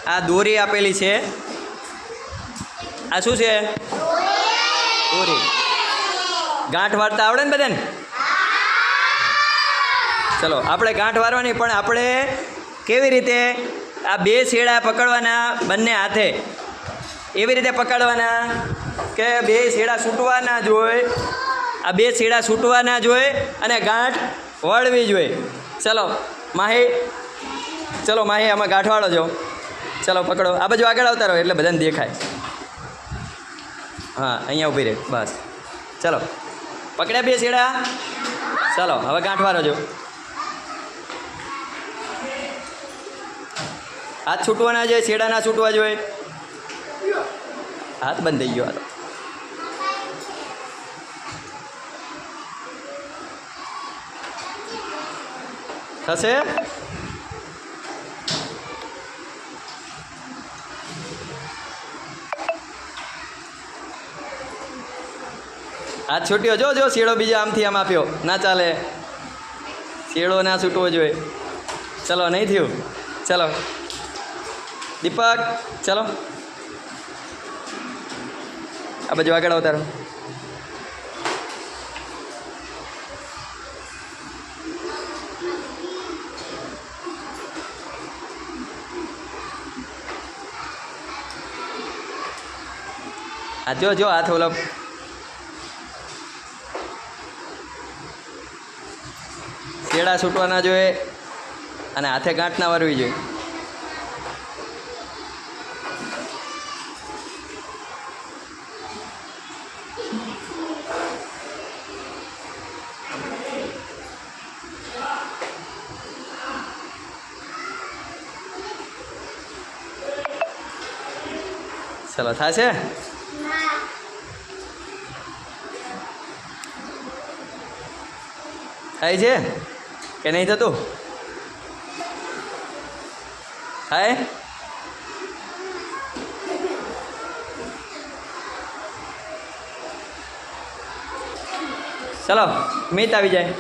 આ દોરી આપેલી છે. આ શું છે? દોરી. ગાંઠ વાળતા આવડે ને બધાને? ચલો આપણે ગાંઠ વાળવાની, પણ આપણે કેવી રીતે આ બે છેડા પકડવાના બંને હાથે, એવી રીતે પકડવાના કે બે છેડા છૂટવા ના જોઈએ. આ બે છેડા છૂટવા ના જોઈએ અને ગાંઠ વળવી જોઈએ. ચલો માહી, ચલો માહી આમાં ગાંઠ વાળો જો. ચલો પકડો, આ બાજુ આગળ આવતા રહો એટલે બધાને દેખાય. હા અહીંયા ઊભી રહે બસ. ચલો પકડ્યા બે છેડા. ચલો હવે ગાંઠ વાળો જો. હાથ છૂટવા ના જોઈએ, છેડા ના છૂટવા જોઈએ. હાથ બંધ થઈ ગયો. હાલો થશે. હાથ છૂટ્યો. જો જો શેડો બીજો આમથી આમ આપ્યો, ના ચાલે. શેડો ના છૂટવો જોઈએ. ચલો નહીં થયું. ચલો દીપક ચલો આ બાજુ આગળ અવતારો. આ જો જો હાથ ઓલો છેડા છૂટવા ના જોઈએ અને હાથે ગાંઠ ના વારવી જોઈએ. ચલો થશે. થાય છે કે નહીં થતું? થાય. ચલો મિત આવી જાય.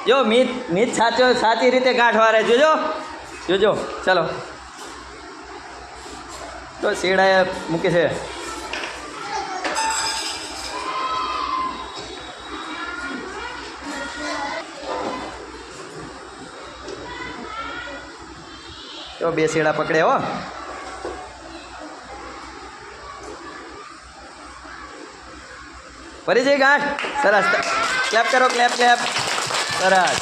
જો મિત મિત સાચી રીતે ગાંઠ વારે. જોજો જોજો. ચલો તો શેડા મૂકે છે. તો બે શેડા પકડે હો. ફરી જઈ ગાંઠ. સરસ. ક્લેપ કરો, ક્લેપ ક્લેપ. સરસ.